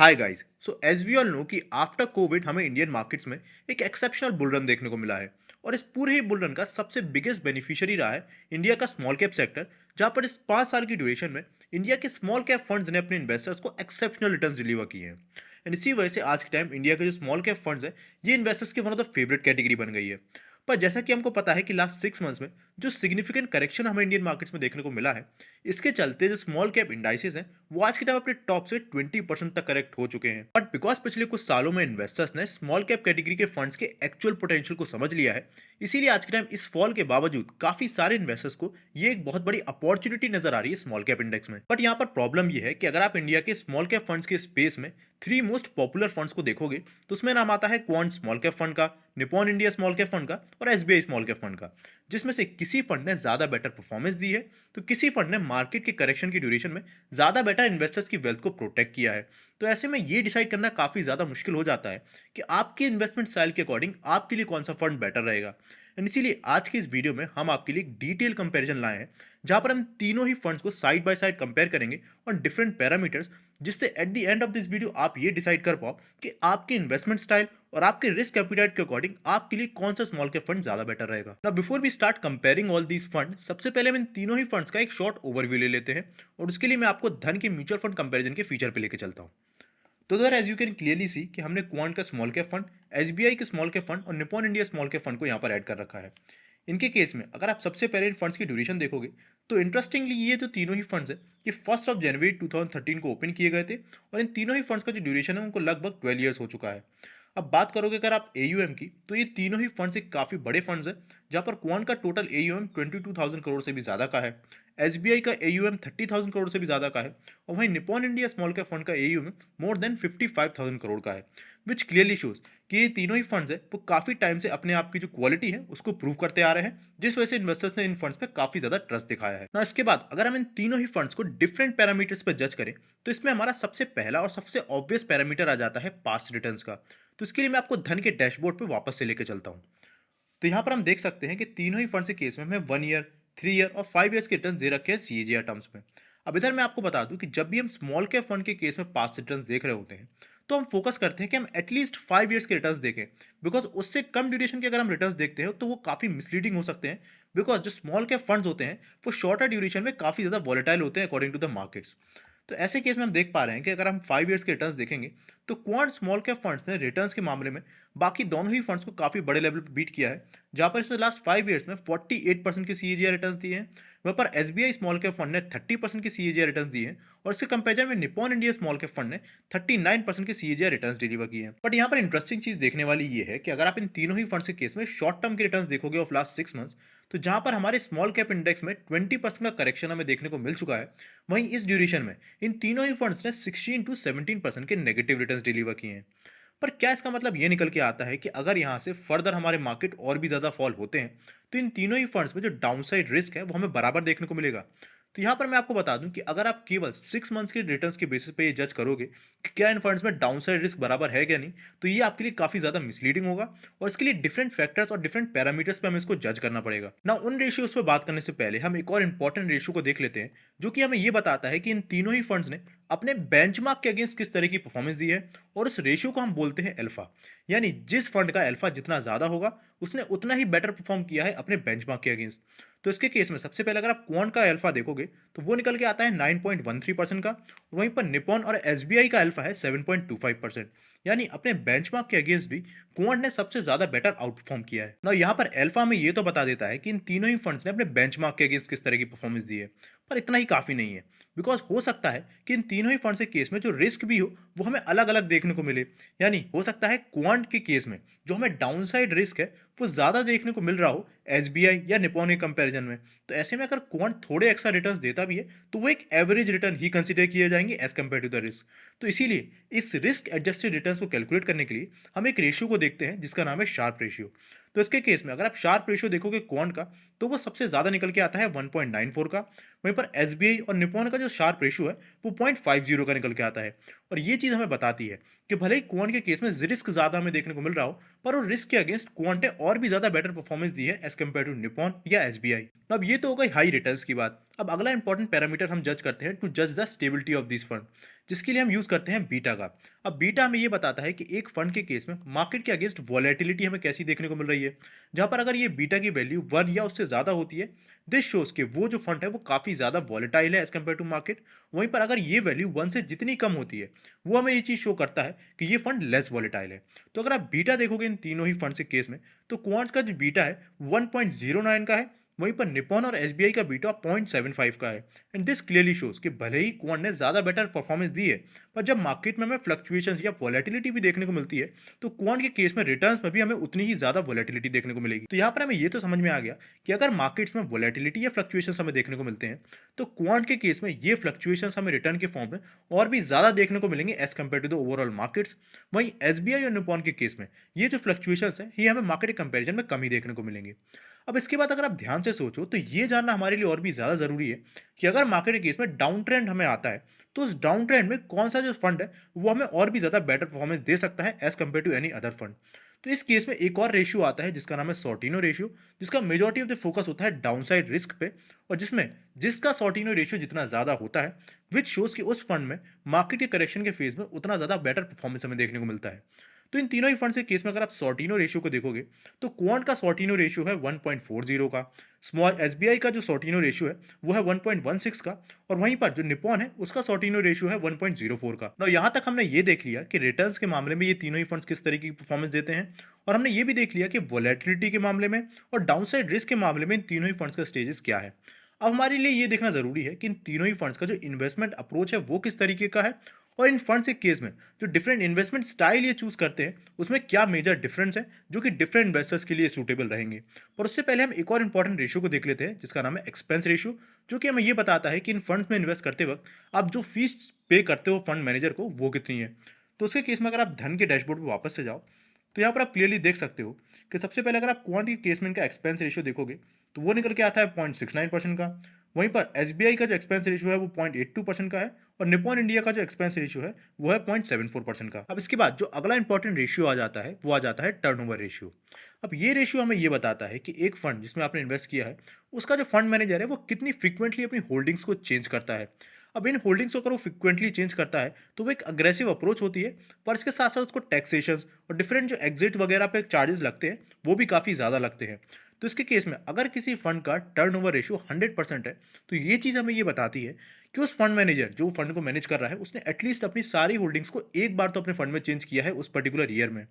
Hi guys. So as we all know कि after Covid हमें Indian markets में एक एक्सेप्शनल बुल रन देखने को मिला है। और इस पूरे ही बुल रन का सबसे बिगेस्ट बेनिफिशियरी रहा है इंडिया का स्मॉल कैप सेक्टर, जहां पर इस 5 साल की ड्यूरेशन में इंडिया के स्मॉल कैप फंड्स ने अपने इन्वेस्टर्स को एक्सेप्शनल रिटर्न्स डिलीवर किए हैं। एंड इसी वजह से आज के टाइम इंडिया के जो स्मॉल कैप फंड्स है, ये इन्वेस्टर्स की one of the favourite category बन गई है। पर जैसा कि हमको पता है कि लास्ट 6 मंथ्स में जो सिग्निफिकेंट करेक्शन हमें इंडियन मार्केट्स में देखने को मिला है, इसके चलते जो स्मॉल कैप इंडाइसेस हैं वो आज के टाइम अपने टॉप से 20% तक करेक्ट हो चुके हैं। बट बिकॉज पिछले कुछ सालों में इन्वेस्टर्स ने स्मॉल कैप कैटेगरी के फंड्स के एक्चुअल पोटेंशियल को समझ लिया है, इसीलिए आज के टाइम इस फॉल के बावजूद काफी सारे इन्वेस्टर्स को ये एक बहुत बड़ी अपॉर्चुनिटी नजर आ रही है स्मॉल कैप इंडेक्स में। बट यहाँ पर प्रॉब्लम ये है कि अगर आप इंडिया के स्मॉल कैप फंड्स के स्पेस में 3 मोस्ट पॉपुलर फंड्स को देखोगे तो उसमें नाम आता है क्वांट स्मॉल कैप फंड का, Nippon India small cap fund का और एसबीआई स्मॉल कैप फंड का। जिसमें से किसी फंड ने ज्यादा बेटर परफॉर्मेंस दी है, तो किसी फंड ने मार्केट के करेक्शन की ड्यूरेशन में ज्यादा बेटर इन्वेस्टर्स की वेल्थ को प्रोटेक्ट किया है। तो ऐसे में ये डिसाइड करना काफी ज्यादा मुश्किल हो जाता है कि आपके इन्वेस्टमेंट स्टाइल के अकॉर्डिंग आपके लिए कौन सा फंड बेटर रहेगा। एंड इसीलिए आज के इस वीडियो में हम आपके लिए एक डिटेल कंपैरिजन लाए हैं, जहां पर हम तीनों ही फंड्स को साइड बाय साइड कंपेयर करेंगे ऑन डिफरेंट पैरामीटर्स, जिससे at the end of this video आप ये डिसाइड कर पाओ कि आपके इन्वेस्टमेंट स्टाइल और आपके रिस्क एपिटाइट के अकॉर्डिंग आपके लिए कौन सा स्मॉल कैप फंड ज्यादा बेटर रहेगा। Now before we start comparing all these fund, सबसे पहले हम इन तीनों ही फंड्स का एक शॉर्ट ओवरव्यू ले लेते हैं और उसके लिए मैं आपको धन के म्यूचुअल फंड कंपैरिजन के फीचर पे लेके चलता हूँ। तो अगर as you can clearly see कि हमने क्वांट का स्मॉल कैप फंड, एसबीआई के स्मॉल कैप फंड और Nippon India small cap fund को यहाँ पर ऐड कर रखा है। इनके केस में अगर आप सबसे पहले इन फंड्स की ड्यूरेशन देखोगे तो इंटरेस्टिंगली ये जो तीनों ही फंड्स है, ये 1 जनवरी 2013 को ओपन किए गए थे और इन तीनों ही फंड्स का जो ड्यूरेशन है उनको लगभग 12 ईयर्स हो चुका है। अब बात करोगे अगर आप एयूएम की, तो ये तीनों ही फंड्स एक काफ़ी बड़े फंड्स हैं, जहाँ पर क्वांट का टोटल एयूएम 22,000 करोड़ से भी ज़्यादा का है, एसबीआई का एयूएम 30,000 करोड़ से भी ज़्यादा का है और वहीं Nippon India small cap fund का एयूएम मोर देन 55,000 करोड़ का है। विच क्लियरली शोज कि ये तीनों ही फंड्स है वो काफ़ी टाइम से अपने आप की जो क्वालिटी है उसको प्रूव करते आ रहे हैं, जिस वजह से इन्वेस्टर्स ने इन फंड्स पे काफ़ी ज़्यादा ट्रस्ट दिखाया है ना। इसके बाद अगर हम इन तीनों ही फंड्स को डिफरेंट पैरामीटर्स पर जज करें, तो इसमें हमारा सबसे पहला और सबसे ऑब्वियस पैरामीटर आ जाता है पास्ट रिटर्न्स का। तो इसके लिए मैं आपको धन के डैशबोर्ड पे वापस से लेके चलता हूँ। तो यहाँ पर हम देख सकते हैं कि तीनों ही फंड्स के केस में हमें 1 ईयर, 3 ईयर और 5 ईयर्स के रिटर्न दे रखे हैं सीएजीआर टर्म्स में। अब इधर मैं आपको बता दूं कि जब भी हम स्मॉल कैप फंड के केस में पास्ट रिटर्न देख रहे होते हैं, तो हम फोकस करते हैं कि हम एटलीस्ट 5 ईयर्स के रिटर्न देखें, बिकॉज उससे कम ड्यूरेशन के अगर हम रिटर्न देखते हैं तो वो काफ़ी मिसलीडिंग हो सकते हैं। बिकॉज जो स्मॉल कैप फंड्स होते हैं वो शॉर्टर ड्यूरेशन में काफ़ी ज़्यादा वॉलेटाइल होते हैं अकॉर्डिंग टू द मार्केट्स। तो ऐसे केस में हम देख पा रहे हैं कि अगर हम 5 ईयर्स के रिटर्न्स देखेंगे तो क्वांट स्मॉल कैप फंड्स ने रिटर्न्स के मामले में बाकी दोनों ही फंड्स को काफ़ी बड़े लेवल पर बीट किया है, जहां पर इसने लास्ट 5 ईयर्स में 48% के सीएजीआर रिटर्न्स दिए हैं। वहाँ पर एसबीआई स्मॉल कैप फंड ने 30% के सीएजीआर रिटर्न्स दिए हैं और इसके कंपेरिजन में Nippon India small cap fund ने 39% के सीएजीआर रिटर्न्स डिलीवर किए हैं। बट यहाँ पर इंटरेस्टिंग चीज देखने वाली ये है कि अगर आप इन तीनों ही फंड्स के केस में शॉर्ट टर्म के रिटर्न्स देखोगे ऑफ लास्ट 6 मंथ्स, तो जहां पर हमारे स्मॉल कैप इंडेक्स में 20% का करेक्शन हमें देखने को मिल चुका है, वहीं इस ड्यूरेशन में इन तीनों ही फंड्स ने 16 to 17% के नेगेटिव रिटर्न्स डिलीवर किए हैं। पर क्या इसका मतलब ये निकल के आता है कि अगर यहाँ से फर्दर हमारे मार्केट और भी ज़्यादा फॉल होते हैं, तो इन तीनों ही फंड्स में जो डाउनसाइड रिस्क है वो हमें बराबर देखने को मिलेगा? तो यहाँ पर मैं आपको बता दूं कि अगर आप केवल 6 मंथ्स के रिटर्न्स के बेसिस पे ये जज करोगे कि क्या इन फंड्स में डाउनसाइड रिस्क बराबर है क्या नहीं, तो ये आपके लिए काफ़ी ज़्यादा मिसलीडिंग होगा और इसके लिए डिफरेंट फैक्टर्स और डिफरेंट पैरामीटर्स पे हमें इसको जज करना पड़ेगा ना। उन रेशियोज पे बात करने से पहले हम एक और इंपॉर्टेंट रेशियो को देख लेते हैं, जो कि हमें ये बताता है कि इन तीनों ही फंड्स ने अपने बेंचमार्क के अगेंस्ट किस तरह की परफॉर्मेंस दी है, और उस रेशियो को हम बोलते हैं अल्फा। यानी जिस फंड का अल्फा जितना ज्यादा होगा उसने उतना ही बेटर परफॉर्म किया है अपने बेंचमार्क के अगेंस्ट। तो इसके केस में सबसे पहले अगर आप क्वांट का अल्फा देखोगे तो वो निकल के आता है 9.13% का, वहीं पर निपॉन और एसबीआई का अल्फा है 7.25%। यानी अपने बेंचमार्क के अगेंस्ट भी क्वांट ने सबसे ज्यादा बेटर आउट परफॉर्म किया है ना। यहाँ पर अल्फा में ये तो बता देता है कि इन तीनों ही फंड्स ने अपने बेंचमार्क के अगेंस्ट किस तरह की परफॉर्मेंस दी है, पर इतना ही काफी नहीं है। बिकॉज हो सकता है कि इन तीनों ही फंड्स के केस में जो रिस्क भी हो वो हमें अलग अलग देखने को मिले। यानी हो सकता है क्वांट के केस में जो हमें डाउनसाइड रिस्क है वो ज्यादा देखने को मिल रहा हो एसबीआई या निपॉन के कंपैरिजन में। तो ऐसे में अगर क्वांट थोड़े एक्स्ट्रा रिटर्न्स देता भी है तो वो एक एवरेज रिटर्न ही कंसीडर किए जाएंगे as compare to the risk. तो इसीलिए इस रिस्क एडजस्टेड रिटर्न्स को कैलकुलेट करने के लिए हम एक रेशियो को देखते हैं जिसका नाम है शार्प रेशियो। तो इसके केस में अगर आप शार्प रेशियो देखोगे क्वांट का, तो वो सबसे ज्यादा निकल के आता है 1.94 का। वहीं पर एसबीआई और निपॉन का जो शार्प रेशियो है वो 0.50 का निकल के आता है। और ये चीज हमें बताती है कि भले ही क्वांट के केस में रिस्क ज्यादा हमें देखने को मिल रहा हो, पर वो रिस्क के अगेंस्ट क्वांट ने और भी ज्यादा बेटर परफॉर्मेंस दी है एज कम्पेयर टू निपॉन या एसबीआई। अब ये तो हो गई हाई रिटर्न्स की बात। अब अगला इंपॉर्टेंट पैरामीटर हम जज करते हैं टू जज the stability of this fund. जिसके लिए हम यूज़ करते हैं बीटा का। अब बीटा हमें ये बताता है कि एक फंड के केस में मार्केट के अगेंस्ट वॉलेटिलिटी हमें कैसी देखने को मिल रही है, जहाँ पर अगर ये बीटा की वैल्यू 1 या उससे ज़्यादा होती है, दिस शोज़ कि वो जो फंड है वो काफ़ी ज़्यादा वॉलेटाइल है एज़ कम्पेयर टू मार्केट। वहीं पर अगर ये वैल्यू 1 से जितनी कम होती है, वो हमें ये चीज़ शो करता है कि ये फंड लेस वॉलेटाइल है। तो अगर आप बीटा देखोगे इन तीनों ही फंड्स के केस में, तो क्वांट का जो बीटा है 1.09 का है, वहीं पर निप्पॉन और एसबीआई का बीटा 0.75 का है। एंड दिस क्लियरली शोज कि भले ही क्वांट ने ज़्यादा बेटर परफॉर्मेंस दी है, पर जब मार्केट में हमें फ्लक्चुएशंस या वॉलेटिलिटी भी देखने को मिलती है, तो क्वांट के केस में रिटर्न्स में भी हमें उतनी ही ज़्यादा वॉलेटिलिटी देखने को मिलेगी। तो यहाँ पर हमें ये तो समझ में आ गया कि अगर मार्केट्स में वॉलेटिलिटी या फ्लक्चुएशंस हमें देखने को मिलते हैं, तो क्वांट के केस में ये फ्लक्चुएशंस हमें रिटर्न के फॉर्म में और भी ज़्यादा देखने को मिलेंगे as compare to the overall markets. वहीं एसबीआई और निप्पॉन के केस में ये जो फ्लक्चुएशंस हैं, ये हमें मार्केट के कंपैरिजन में कम ही देखने को मिलेंगे। अब इसके बाद अगर आप ध्यान से सोचो तो ये जानना हमारे लिए और भी ज़्यादा ज़रूरी है कि अगर मार्केट के केस में डाउन ट्रेंड हमें आता है, तो उस डाउन ट्रेंड में कौन सा जो फंड है वो हमें और भी ज़्यादा बेटर परफॉर्मेंस दे सकता है as compare to any other fund. तो इस केस में एक और रेशियो आता है जिसका नाम है सॉर्टिनो रेशियो, जिसका मेजॉरिटी ऑफ द फोकस होता है डाउन साइड रिस्क पे, और जिसमें जिसका सॉर्टिनो रेशियो जितना ज़्यादा होता है, विच शोज कि उस फंड में मार्केट के करेक्शन के फेज में उतना ज़्यादा बेटर परफॉर्मेंस हमें देखने को मिलता है। तो इन तीनों ही फंड्स के केस में अगर आप सॉर्टिनो रेशियो को देखोगे, तो क्वांट का सॉर्टिनो रेशियो है 1.40 का, स्मॉल एसबीआई का जो सॉर्टिनो रेशियो है वो है 1.16 का, और वहीं पर जो निप्पॉन है उसका सॉर्टिनो रेशियो है 1.04 का। ना यहाँ तक हमने ये देख लिया कि रिटर्न्स के मामले में ये तीनों ही फंड्स किस तरीके की परफॉर्मेंस देते हैं, और हमने ये भी देख लिया कि वॉलेटिलिटी के मामले में और डाउनसाइड रिस्क के मामले में इन तीनों ही फंड्स का स्टेजेस क्या है। अब हमारे लिए ये देखना जरूरी है कि इन तीनों ही फंड्स का जो इन्वेस्टमेंट अप्रोच है वो किस तरीके का है, और इन फंड्स के केस में जो डिफरेंट इन्वेस्टमेंट स्टाइल ये चूज करते हैं उसमें क्या मेजर डिफरेंस है जो कि डिफरेंट इन्वेस्टर्स के लिए सूटेबल रहेंगे। पर उससे पहले हम एक और इंपॉर्टेंट रेशियो को देख लेते हैं जिसका नाम है एक्सपेंस रेशियो, जो कि हमें ये बताता है कि इन फंड्स में इन्वेस्ट करते वक्त आप जो फीस पे करते हो फंड मैनेजर को वो कितनी है। तो उसके केस में अगर आप धन के डैशबोर्ड पर वापस से जाओ, तो यहाँ पर आप क्लियरली देख सकते हो कि सबसे पहले अगर आप क्वांट के केस में इनका एक्सपेंस रेशियो देखोगे, तो वो निकल के आता है 0.69% का। वहीं पर एसबीआई का जो एक्सपेंस रेशियो है वो 0.82% का है, और निप्पॉन इंडिया का जो एक्सपेंस रेशियो है वो है 0.74% का। अब इसके बाद जो अगला इंपॉर्टेंट रेशियो आ जाता है वो आ जाता है टर्नओवर रेशियो। अब ये रेशियो हमें ये बताता है कि एक फंड जिसमें आपने इन्वेस्ट किया है उसका जो फंड मैनेजर है वो कितनी फ्रीक्वेंटली अपनी होल्डिंग्स को चेंज करता है। अब इन होल्डिंग्स को अगर वो फ्रिक्वेंटली चेंज करता है तो वो एक अग्रेसिव अप्रोच होती है, पर इसके साथ साथ उसको टैक्सेशन और डिफरेंट जो एग्जिट वगैरह पे चार्जेस लगते हैं वो भी काफ़ी ज़्यादा लगते हैं। तो इसके केस में अगर किसी फंड का टर्नओवर रेशियो 100% है, तो ये चीज़ हमें ये बताती है कि उस फंड मैनेजर जो फंड को मैनेज कर रहा है उसने एटलीस्ट अपनी सारी होल्डिंग्स को एक बार तो अपने फंड में चेंज किया है उस पर्टिकुलर ईयर में।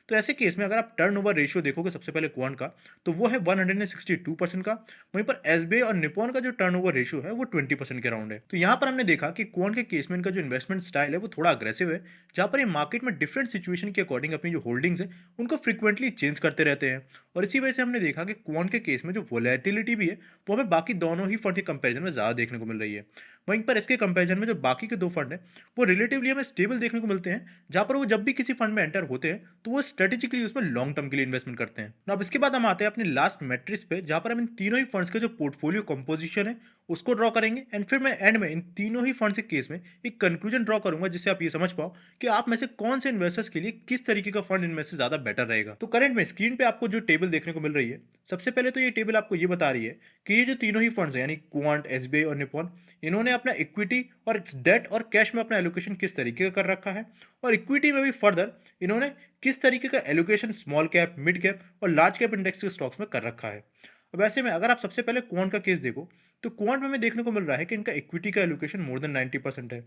तो ऐसे केस में अगर आप टर्नओवर रेशियो देखोगे सबसे पहले क्वांट का, तो वो है 162% का। वहीं पर एसबीआई और निप्पॉन का जो टर्नओवर रेशियो है वो 20% के अराउंड है। तो यहाँ पर हमने देखा कि क्वांट के केस में इनका जो इन्वेस्टमेंट स्टाइल है वो थोड़ा अग्रेसिव है, जहाँ पर ये मार्केट में डिफरेंट सिचुएशन के अकॉर्डिंग अपनी जो होल्डिंग्स है उनको फ्रिक्वेंटली चेंज करते रहते हैं। और इसी वजह से हमने देखा कि क्वांट के केस में जो वोलेटिलिटी भी है वो हमें बाकी दोनों ही फंड के कंपेरिजन में ज़्यादा देखने को मिल रही है। वहीं पर इसके कंपेरिजन में जो बाकी के दो फंड है वो रिलेटिवली हमें स्टेबल देखने को मिलते हैं, जहाँ पर वो जब भी किसी फंड में एंटर होते हैं तो वो स्ट्रेटेजिकली उसमें लॉन्ग टर्म के लिए इन्वेस्टमेंट करते हैं। अब इसके बाद हम आते हैं अपने लास्ट मैट्रिक्स पे, जहाँ पर हम इन तीनों ही फंड्स के जो पोर्टफोलियो कंपोजिशन है उसको ड्रॉ करेंगे, एंड फिर मैं एंड में इन तीनों ही फंड्स के केस में एक कंक्लूजन ड्रॉ करूंगा जिससे आप ये समझ पाओ कि आप में से कौन से इन्वेस्टर्स के लिए किस तरीके का फंड इनमें से ज्यादा बेटर रहेगा। तो करंट में स्क्रीन पे आपको जो टेबल देखने को मिल रही है, सबसे पहले तो ये टेबल आपको ये बता रही है कि ये जो तीनों ही फंड्स हैं यानी क्वांट, एसबीआई और निप्पॉन, इन्होंने अपना इक्विटी और डेट और कैश में अपना एलोकेशन किस तरीके का कर रखा है, और इक्विटी में भी फर्दर इन्होंने किस तरीके का allocation small cap, mid cap और लार्ज कैप इंडेक्स के स्टॉक्स में कर रखा है। अब ऐसे में अगर आप सबसे पहले क्वांट का केस देखो, तो क्वांट में हमें देखने को मिल रहा है कि इनका इक्विटी का एलोकेशन मोर देन 90% है,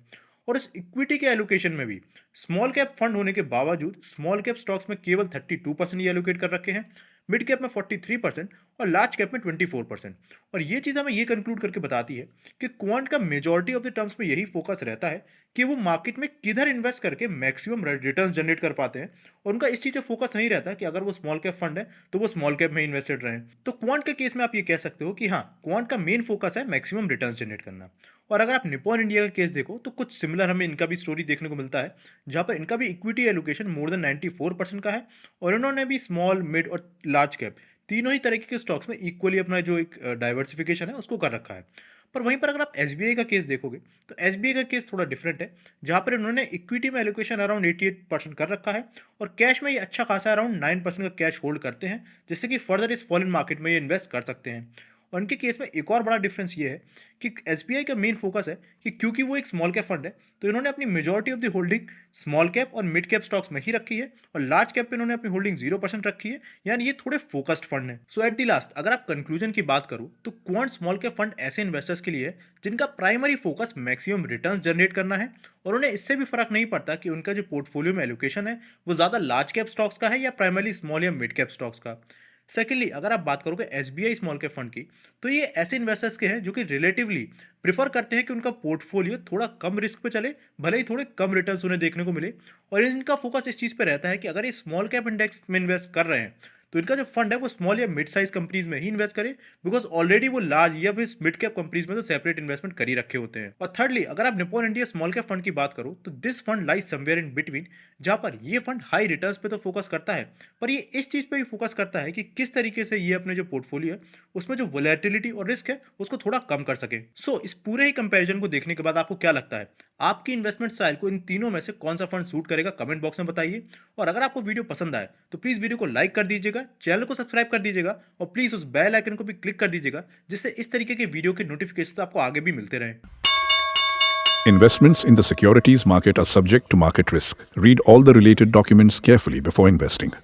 और इस इक्विटी के एलोकेशन में भी स्मॉल कैप फंड होने के बावजूद स्मॉल कैप स्टॉक्स में केवल 32% ही एलोकेट कर रखे हैं, मिड कैप में 43% और लार्ज कैप में 24%। और ये चीज़ हमें ये कंक्लूड करके बताती है कि क्वांट का मेजॉरिटी ऑफ द टर्म्स में यही फोकस रहता है कि वो मार्केट में किधर इन्वेस्ट करके मैक्सिमम रिटर्न्स जनरेट कर पाते हैं, और उनका इस चीज़ पे फोकस नहीं रहता कि अगर वो स्मॉल कैप फंड है तो वो स्मॉल कैप में इन्वेस्टेड रहें। तो क्वांट के केस में आप ये कह सकते हो कि हाँ, क्वांट का मेन फोकस है मैक्सिमम रिटर्न्स जनरेट करना। और अगर आप निप्पॉन इंडिया का केस देखो तो कुछ सिमिलर हमें इनका भी स्टोरी देखने को मिलता है, जहाँ पर इनका भी इक्विटी एलोकेशन मोर देन 94% का है, और इन्होंने भी स्मॉल, मिड और लार्ज कैप तीनों ही तरीके के स्टॉक्स में इक्वली अपना जो एक डाइवर्सिफिकेशन है उसको कर रखा है। पर वहीं पर अगर आप एसबीआई का केस देखोगे तो एसबीआई का केस थोड़ा डिफरेंट है, जहाँ पर इन्होंने इक्विटी में एलोकेशन अराउंड 88% कर रखा है, और कैश में ये अच्छा खासा अराउंड 9% का कैश होल्ड करते हैं, जिससे कि फर्दर इस फॉरेन मार्केट में ये इन्वेस्ट कर सकते हैं। और इनके केस में एक और बड़ा डिफरेंस ये है कि एसबीआई का मेन फोकस है कि क्योंकि वो एक स्मॉल कैप फंड है, तो इन्होंने अपनी majority of the holding small cap और मिड कैप स्टॉक्स में ही रखी है, और लार्ज कैप पे इन्होंने अपनी होल्डिंग 0% रखी है। यानी ये थोड़े फोकस्ड फंड है। सो एट द लास्ट अगर आप कंक्लूजन की बात करूँ तो क्वांट स्मॉल कैप फंड ऐसे इन्वेस्टर्स के लिए है जिनका primary focus maximum returns generate करना है, और उन्हें इससे भी फर्क नहीं पड़ता कि उनका जो पोर्टफोलियो में एलोकेशन है वो ज़्यादा लार्ज कैप स्टॉक्स का है या प्राइमरली स्मॉल या मिड कैप स्टॉक्स का। सेकेंडली अगर आप बात करोगे एसबीआई स्मॉल कैप फंड की, तो ये ऐसे इन्वेस्टर्स के हैं जो कि रिलेटिवली प्रिफर करते हैं कि उनका पोर्टफोलियो थोड़ा कम रिस्क पे चले, भले ही थोड़े कम रिटर्न्स उन्हें देखने को मिले। और इनका फोकस इस चीज़ पे रहता है कि अगर ये स्मॉल कैप इंडेक्स में इन्वेस्ट कर रहे हैं तो इनका जो फंड है वो स्मॉल या मिड साइज कंपनीज में ही इन्वेस्ट करे, बिकॉज ऑलरेडी वो लार्ज या फिर मिड कैप कंपनीज में तो सेपरेट इन्वेस्टमेंट कर ही रखे होते हैं। और थर्डली अगर आप Nippon India small cap fund की बात करो तो this fund lies somewhere in between, जहां पर ये फंड हाई रिटर्न्स पे तो फोकस करता है, पर ये इस चीज पे भी फोकस करता है कि किस तरीके से ये अपने जो पोर्टफोलियो है उसमें जो वोलेटिलिटी और रिस्क है उसको थोड़ा कम कर सके। सो इस पूरे ही कंपैरिजन को देखने के बाद आपको क्या लगता है, आपकी इन्वेस्टमेंट स्टाइल को इन तीनों में से कौन सा फंड सूट करेगा? कमेंट बॉक्स में बताइए। और अगर आपको वीडियो पसंद आए तो प्लीज वीडियो को लाइक कर दीजिएगा, चैनल को सब्सक्राइब कर दीजिएगा, और प्लीज उस बेल आइकन को भी क्लिक कर दीजिएगा, जिससे इस तरीके के वीडियो के नोटिफिकेशन आपको आगे भी मिलते रहें। Investments in the securities market are subject to market risk. Read all the related documents carefully before investing.